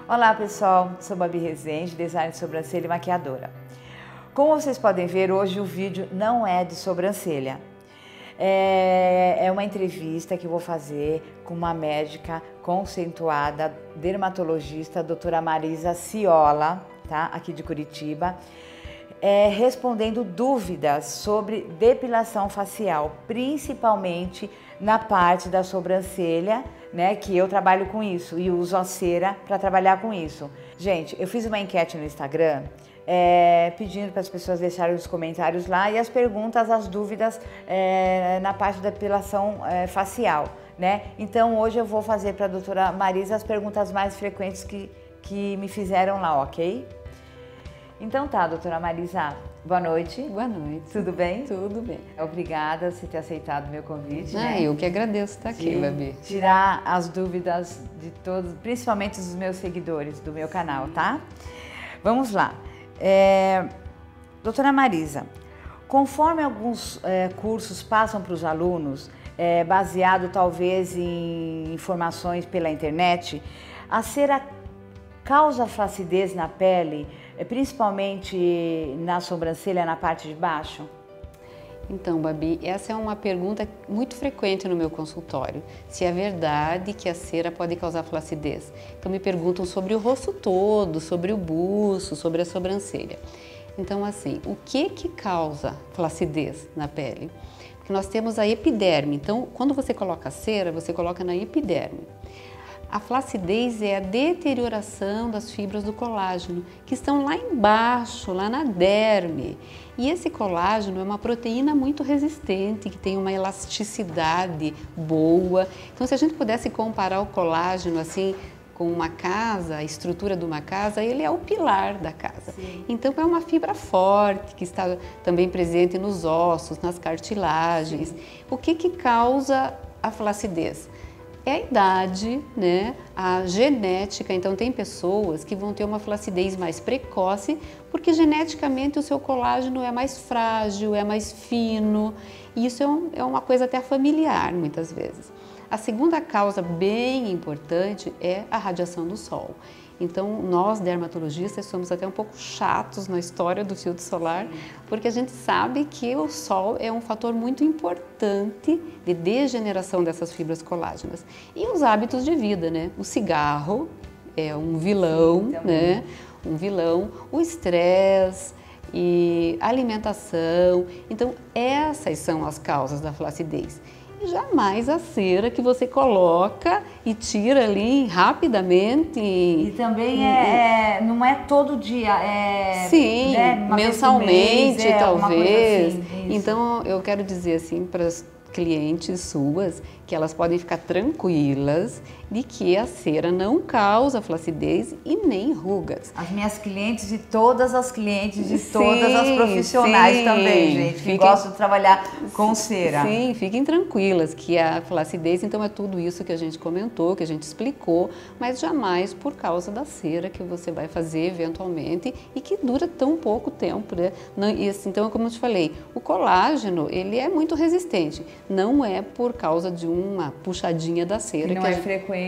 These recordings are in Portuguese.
Olá pessoal, sou Babi Rezende, designer de sobrancelha e maquiadora. Como vocês podem ver, hoje o vídeo não é de sobrancelha. É uma entrevista que eu vou fazer com uma médica conceituada, dermatologista, doutora Marisa Ciola, tá? Aqui de Curitiba, respondendo dúvidas sobre depilação facial, principalmente na parte da sobrancelha, né, que eu trabalho com isso e uso a cera para trabalhar com isso. Gente, eu fiz uma enquete no Instagram pedindo para as pessoas deixarem os comentários lá e as perguntas, as dúvidas na parte da depilação facial, né? Então hoje eu vou fazer para a doutora Marisa as perguntas mais frequentes que me fizeram lá, ok? Então tá, doutora Marisa, boa noite. Boa noite. Tudo bem? Tudo bem. Obrigada por ter aceitado o meu convite, né? Eu que agradeço estar aqui, Babi. Tirar as dúvidas de todos, principalmente dos meus seguidores do meu canal, tá? Vamos lá. Doutora Marisa, conforme alguns cursos passam para os alunos, baseado talvez em informações pela internet, a cera causa flacidez na pele, principalmente na sobrancelha, na parte de baixo? Então, Babi, essa é uma pergunta muito frequente no meu consultório. Se é verdade que a cera pode causar flacidez. Então me perguntam sobre o rosto todo, sobre o buço, sobre a sobrancelha. Então assim, o que causa flacidez na pele? Porque nós temos a epiderme. Então, quando você coloca a cera, você coloca na epiderme. A flacidez é a deterioração das fibras do colágeno, que estão lá embaixo, lá na derme. E esse colágeno é uma proteína muito resistente, que tem uma elasticidade boa. Então, se a gente pudesse comparar o colágeno assim com uma casa, a estrutura de uma casa, ele é o pilar da casa. Sim. Então, é uma fibra forte, que está também presente nos ossos, nas cartilagens. Sim. O que causa a flacidez? É a idade, né? A genética. Então tem pessoas que vão ter uma flacidez mais precoce porque geneticamente o seu colágeno é mais frágil, é mais fino, e isso é uma coisa até familiar muitas vezes. A segunda causa bem importante é a radiação do sol. Então, nós dermatologistas somos até um pouco chatos na história do filtro solar, porque a gente sabe que o sol é um fator muito importante de degeneração dessas fibras colágenas. E os hábitos de vida, né? O cigarro é um vilão, né? Um vilão, o estresse e a alimentação. Então, essas são as causas da flacidez. E jamais a cera que você coloca e tira ali rapidamente. E também não é todo dia, sim, né, mensalmente mês, talvez. Assim, então eu quero dizer assim para as clientes suas que elas podem ficar tranquilas de que a cera não causa flacidez e nem rugas. As minhas clientes e todas as clientes de todas as profissionais também, gente, que gostam de trabalhar com cera. Sim, fiquem tranquilas que a flacidez, então, é tudo isso que a gente comentou, que a gente explicou, mas jamais por causa da cera que você vai fazer eventualmente e que dura tão pouco tempo, né? Então, como eu te falei, o colágeno, ele é muito resistente, não é por causa de uma puxadinha da cera.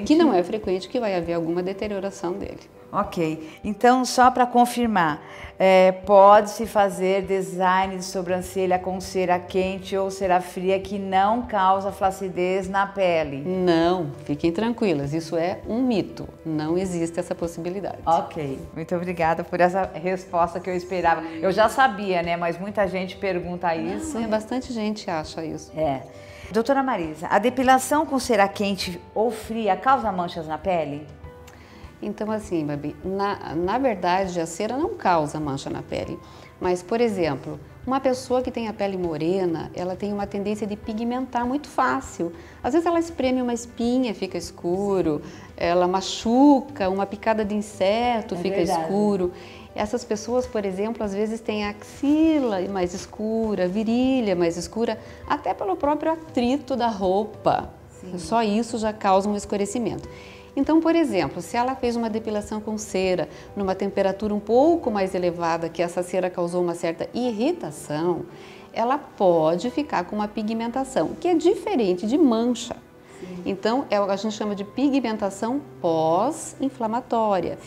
Que não é frequente que vai haver alguma deterioração dele. Ok, então só para confirmar, pode-se fazer design de sobrancelha com cera quente ou cera fria que não causa flacidez na pele? Não, fiquem tranquilas, isso é um mito, não existe essa possibilidade. Ok, muito obrigada por essa resposta que eu esperava. Eu já sabia, né, mas muita gente pergunta isso. Bastante gente acha isso. Doutora Marisa, a depilação com cera quente ou fria causa manchas na pele? Então assim, Babi, na verdade a cera não causa mancha na pele, mas por exemplo, uma pessoa que tem a pele morena, ela tem uma tendência de pigmentar muito fácil. Às vezes ela espreme uma espinha, fica escuro, ela machuca, uma picada de inseto, fica escuro. Essas pessoas, por exemplo, às vezes têm a axila mais escura, a virilha mais escura, até pelo próprio atrito da roupa. Sim. Só isso já causa um escurecimento. Então, por exemplo, se ela fez uma depilação com cera numa temperatura um pouco mais elevada, que essa cera causou uma certa irritação, ela pode ficar com uma pigmentação, que é diferente de mancha. Então, a gente chama de pigmentação pós-inflamatória.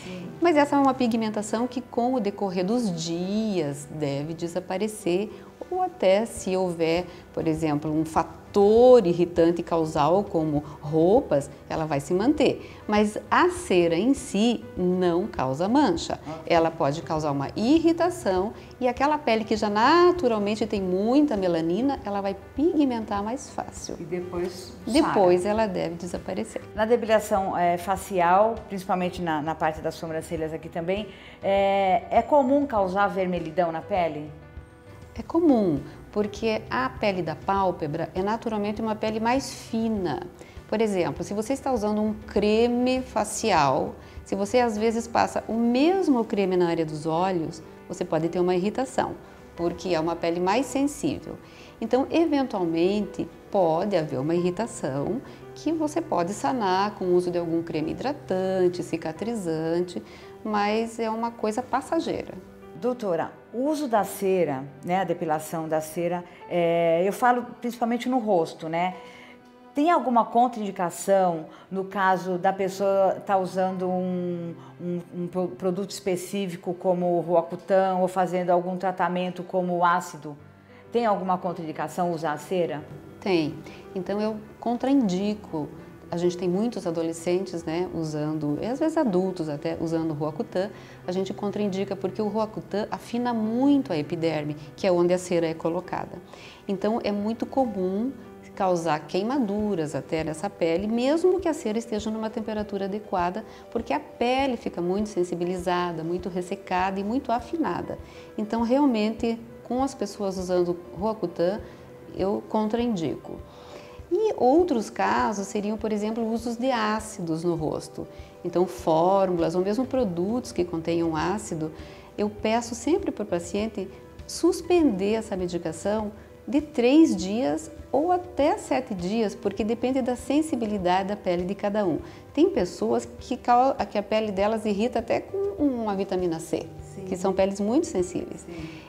Mas essa é uma pigmentação que com o decorrer dos dias deve desaparecer, ou até se houver, por exemplo, um fator irritante causal como roupas, ela vai se manter. Mas a cera em si não causa mancha. Ela pode causar uma irritação e aquela pele que já naturalmente tem muita melanina, ela vai pigmentar mais fácil. E depois ela deve desaparecer. Na depilação facial, principalmente na parte das sobrancelhas aqui também, é comum causar vermelhidão na pele? É comum, porque a pele da pálpebra é naturalmente uma pele mais fina. Por exemplo, se você está usando um creme facial, se você às vezes passa o mesmo creme na área dos olhos, você pode ter uma irritação, porque é uma pele mais sensível. Então, eventualmente, pode haver uma irritação que você pode sanar com o uso de algum creme hidratante, cicatrizante, mas é uma coisa passageira. Doutora, o uso da cera, né, a depilação da cera, eu falo principalmente no rosto, né? Tem alguma contraindicação no caso da pessoa estar usando um produto específico como o Roacutan ou fazendo algum tratamento como o ácido? Tem alguma contraindicação usar a cera? Tem. Então eu contraindico. A gente tem muitos adolescentes, né, usando, e às vezes adultos até, usando o Roacutan. A gente contraindica porque o Roacutan afina muito a epiderme, que é onde a cera é colocada. Então é muito comum causar queimaduras até nessa pele, mesmo que a cera esteja numa temperatura adequada, porque a pele fica muito sensibilizada, muito ressecada e muito afinada. Então realmente, com as pessoas usando Roacutan, eu contraindico. E outros casos seriam, por exemplo, usos de ácidos no rosto. Então, fórmulas ou mesmo produtos que contenham ácido, eu peço sempre para o paciente suspender essa medicação de 3 dias ou até 7 dias, porque depende da sensibilidade da pele de cada um. Tem pessoas que a pele delas irrita até com uma vitamina C, que são peles muito sensíveis.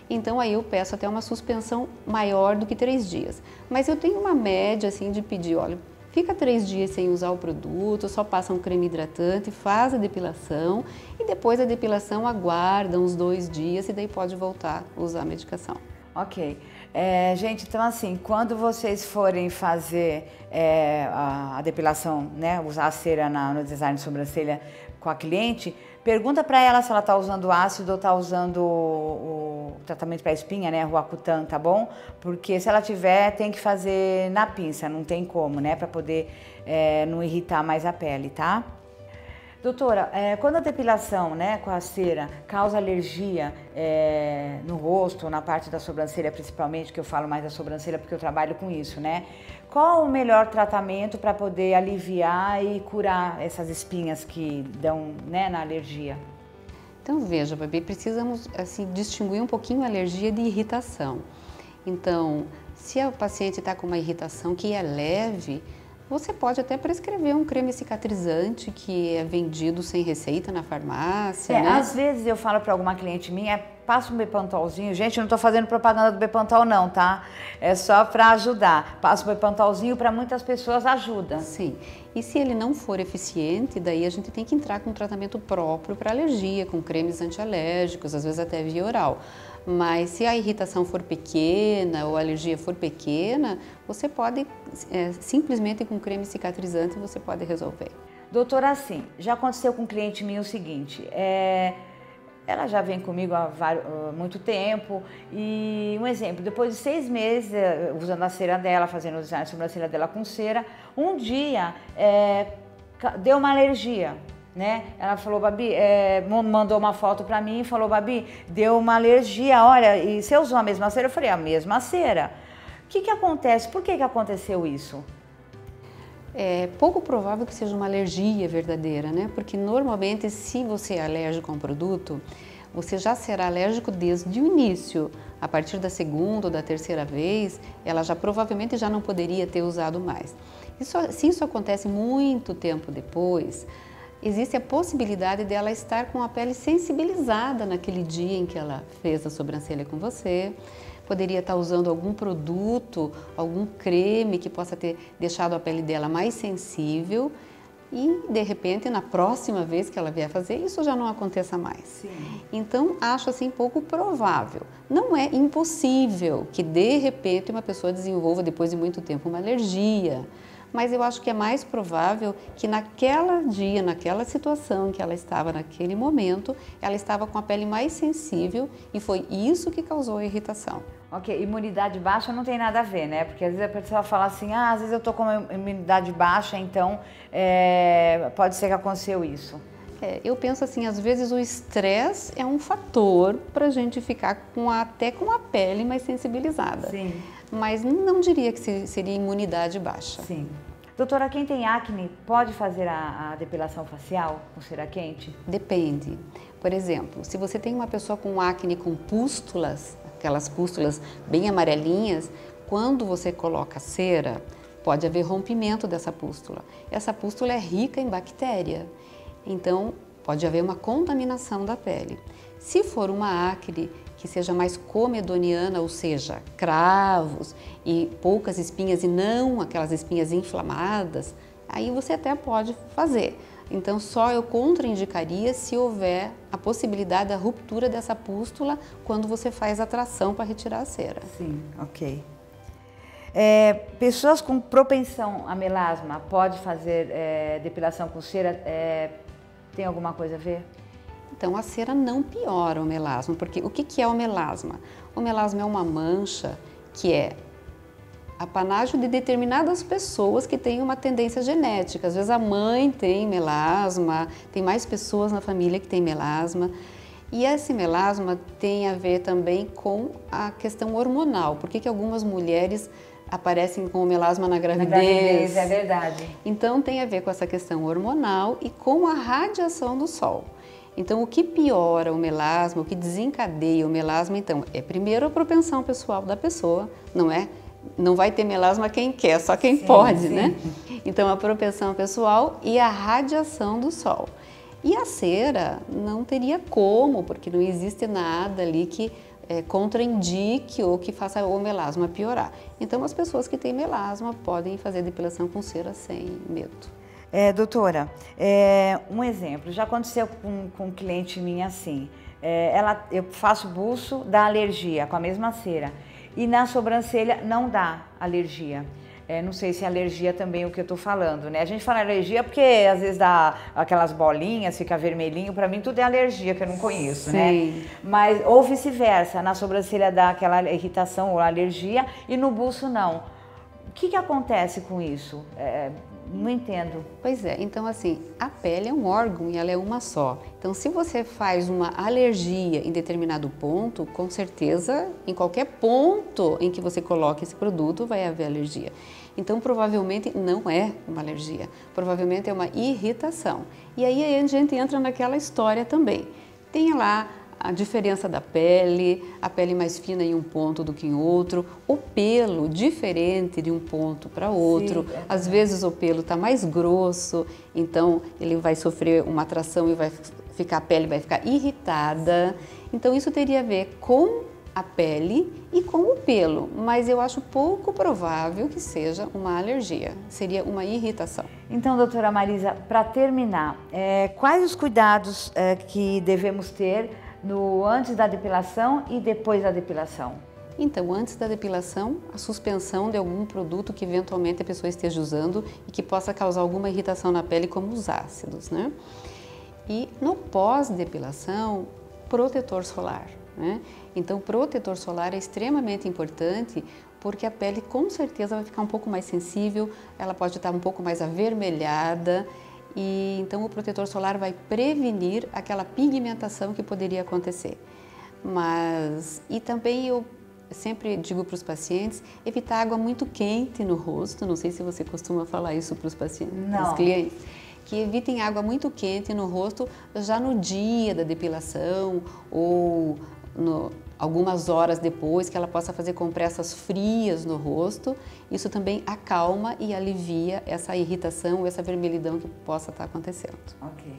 Então aí eu peço até uma suspensão maior do que 3 dias. Mas eu tenho uma média assim de pedir, olha, fica 3 dias sem usar o produto, só passa um creme hidratante, faz a depilação e depois a depilação aguarda uns 2 dias e daí pode voltar a usar a medicação. Ok. Gente, então assim, quando vocês forem fazer a depilação, né, usar a cera no design de sobrancelha com a cliente, pergunta para ela se ela está usando ácido ou está usando o tratamento para espinha, né, Roacutan, tá bom? Porque se ela tiver, tem que fazer na pinça, não tem como, né, para poder não irritar mais a pele, tá? Doutora, quando a depilação, né, com a cera causa alergia no rosto, na parte da sobrancelha principalmente, que eu falo mais da sobrancelha porque eu trabalho com isso, né? Qual o melhor tratamento para poder aliviar e curar essas espinhas que dão, né, na alergia? Então veja, Babi, precisamos assim, distinguir um pouquinho a alergia de irritação. Então, se o paciente está com uma irritação que é leve, você pode até prescrever um creme cicatrizante que é vendido sem receita na farmácia, né? Às vezes eu falo para alguma cliente minha, passa um Bepantolzinho. Gente, eu não estou fazendo propaganda do Bepantol não, tá? É só para ajudar. Passa um Bepantolzinho, para muitas pessoas ajuda. Sim. E se ele não for eficiente, daí a gente tem que entrar com um tratamento próprio para alergia, com cremes antialérgicos, às vezes até via oral. Mas se a irritação for pequena ou a alergia for pequena, você pode, simplesmente com creme cicatrizante, você pode resolver. Doutora, assim, já aconteceu com um cliente meu o seguinte, ela já vem comigo há muito tempo e, um exemplo, depois de 6 meses usando a cera dela, fazendo o design de sobrancelha dela com cera, um dia deu uma alergia. Né? Ela falou, Babi, mandou uma foto pra mim e falou, Babi, deu uma alergia, olha, e você usou a mesma cera? Eu falei, a mesma cera. O que acontece? Por que aconteceu isso? É pouco provável que seja uma alergia verdadeira, né? Porque normalmente, se você é alérgico a um produto, você já será alérgico desde o início. A partir da segunda ou da terceira vez, ela já provavelmente já não poderia ter usado mais. Se isso acontece muito tempo depois, existe a possibilidade dela estar com a pele sensibilizada naquele dia em que ela fez a sobrancelha com você. poderia estar usando algum produto, algum creme que possa ter deixado a pele dela mais sensível e, de repente, na próxima vez que ela vier fazer, isso já não aconteça mais. Sim. Então, acho assim pouco provável. Não é impossível que, de repente, uma pessoa desenvolva, depois de muito tempo, uma alergia. Mas eu acho que é mais provável que naquela dia, naquela situação em que ela estava naquele momento, ela estava com a pele mais sensível e foi isso que causou a irritação. Ok, imunidade baixa não tem nada a ver, né? Porque às vezes a pessoa fala assim, às vezes eu tô com uma imunidade baixa, então pode ser que aconteceu isso. Eu penso assim, às vezes o estresse é um fator para a gente ficar até com a pele mais sensibilizada. Sim. Mas não diria que seria imunidade baixa. Sim. Doutora, quem tem acne pode fazer a depilação facial com cera quente? Depende. Por exemplo, se você tem uma pessoa com acne com pústulas, aquelas pústulas bem amarelinhas, quando você coloca cera, pode haver rompimento dessa pústula. Essa pústula é rica em bactéria, então pode haver uma contaminação da pele. Se for uma acne que seja mais comedoniana, ou seja, cravos e poucas espinhas e não aquelas espinhas inflamadas, aí você até pode fazer. Então só eu contraindicaria se houver a possibilidade da ruptura dessa pústula quando você faz a tração para retirar a cera. Sim, ok. Pessoas com propensão a melasma pode fazer depilação com cera? Tem alguma coisa a ver? Então, a cera não piora o melasma, porque o que é o melasma? O melasma é uma mancha que é apanágio de determinadas pessoas que têm uma tendência genética. Às vezes a mãe tem melasma, tem mais pessoas na família que tem melasma. E esse melasma tem a ver também com a questão hormonal. Por que algumas mulheres aparecem com o melasma na gravidez? Na gravidez, é verdade. Então tem a ver com essa questão hormonal e com a radiação do sol. Então, o que piora o melasma, o que desencadeia o melasma, então, é primeiro a propensão pessoal da pessoa, não é? Não vai ter melasma quem quer, só quem pode, né? Então, a propensão pessoal e a radiação do sol. E a cera não teria como, porque não existe nada ali que contraindique ou que faça o melasma piorar. Então, as pessoas que têm melasma podem fazer depilação com cera sem medo. Doutora, um exemplo, já aconteceu com um cliente minha assim, eu faço buço, dá alergia com a mesma cera e na sobrancelha não dá alergia. Não sei se é alergia também o que eu tô falando, né? A gente fala alergia porque às vezes dá aquelas bolinhas, fica vermelhinho, pra mim tudo é alergia que eu não conheço, né? Mas, ou vice-versa, na sobrancelha dá aquela irritação ou alergia e no buço não. O que acontece com isso? Não entendo. Pois é, então assim, a pele é um órgão e ela é uma só. Então se você faz uma alergia em determinado ponto, com certeza em qualquer ponto em que você coloque esse produto vai haver alergia. Então provavelmente não é uma alergia, provavelmente é uma irritação. E aí a gente entra naquela história também. Tem lá a diferença da pele, a pele mais fina em um ponto do que em outro, o pelo diferente de um ponto para outro. Sim, às vezes o pelo está mais grosso, então ele vai sofrer uma atração e a pele vai ficar irritada. Então isso teria a ver com a pele e com o pelo, mas eu acho pouco provável que seja uma alergia, seria uma irritação. Então, doutora Marisa, para terminar, quais os cuidados que devemos ter antes da depilação e depois da depilação? Então, antes da depilação, a suspensão de algum produto que eventualmente a pessoa esteja usando e que possa causar alguma irritação na pele, como os ácidos, né? E no pós-depilação, protetor solar, né? Então, protetor solar é extremamente importante porque a pele com certeza vai ficar um pouco mais sensível, ela pode estar um pouco mais avermelhada. E então o protetor solar vai prevenir aquela pigmentação que poderia acontecer. E também eu sempre digo para os pacientes, evitar água muito quente no rosto, não sei se você costuma falar isso para os pacientes, para os clientes, que evitem água muito quente no rosto já no dia da depilação ou algumas horas depois, que ela possa fazer compressas frias no rosto. Isso também acalma e alivia essa irritação, essa vermelhidão que possa estar acontecendo. Ok.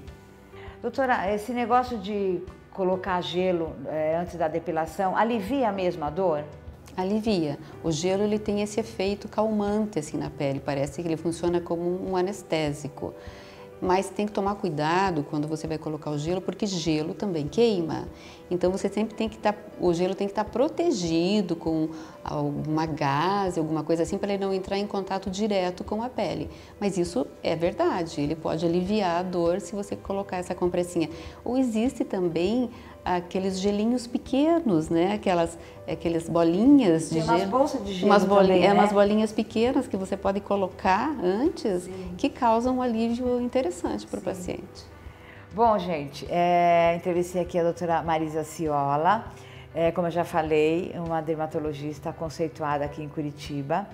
Doutora, esse negócio de colocar gelo antes da depilação, alivia mesmo a dor? Alivia. O gelo ele tem esse efeito calmante assim na pele, parece que ele funciona como um anestésico. Mas tem que tomar cuidado quando você vai colocar o gelo, porque gelo também queima. Então você sempre tem que estar, o gelo tem que estar protegido com alguma gaze, alguma coisa assim, para ele não entrar em contato direto com a pele. Mas isso é verdade, ele pode aliviar a dor se você colocar essa compressinha. Ou existe também aqueles gelinhos pequenos, né? Aquelas bolinhas de gelo. Tem umas bolsas de gelo umas também, né? umas bolinhas pequenas que você pode colocar antes, sim, que causam um alívio interessante para o paciente. Bom, gente, entrevistei aqui a doutora Marisa Ciola, como eu já falei, uma dermatologista conceituada aqui em Curitiba,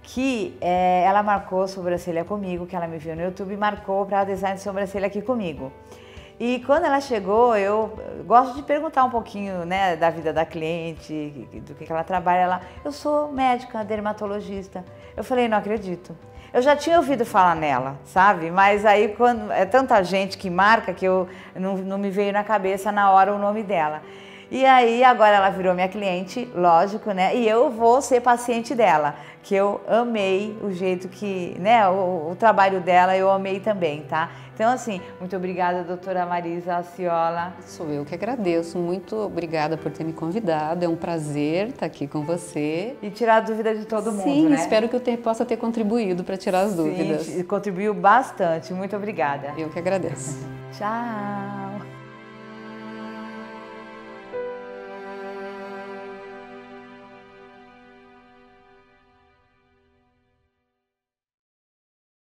que ela marcou sobrancelha comigo, que ela me viu no YouTube e marcou para design de sobrancelha aqui comigo. E quando ela chegou, eu gosto de perguntar um pouquinho, né, da vida da cliente, do que ela trabalha. Eu sou médica, dermatologista. Eu falei, não acredito. Eu já tinha ouvido falar nela, sabe? Mas aí quando é tanta gente que marca que eu não me veio na cabeça na hora o nome dela. E aí agora ela virou minha cliente, lógico, né? E eu vou ser paciente dela, que eu amei o jeito que, né, o trabalho dela eu amei também, tá? Então assim, muito obrigada, doutora Marisa Ciola. Sou eu que agradeço, muito obrigada por ter me convidado, é um prazer estar aqui com você. E tirar a dúvida de todo mundo, sim, né? espero que eu possa ter contribuído para tirar as dúvidas. Sim, contribuiu bastante, muito obrigada. Eu que agradeço. Tchau!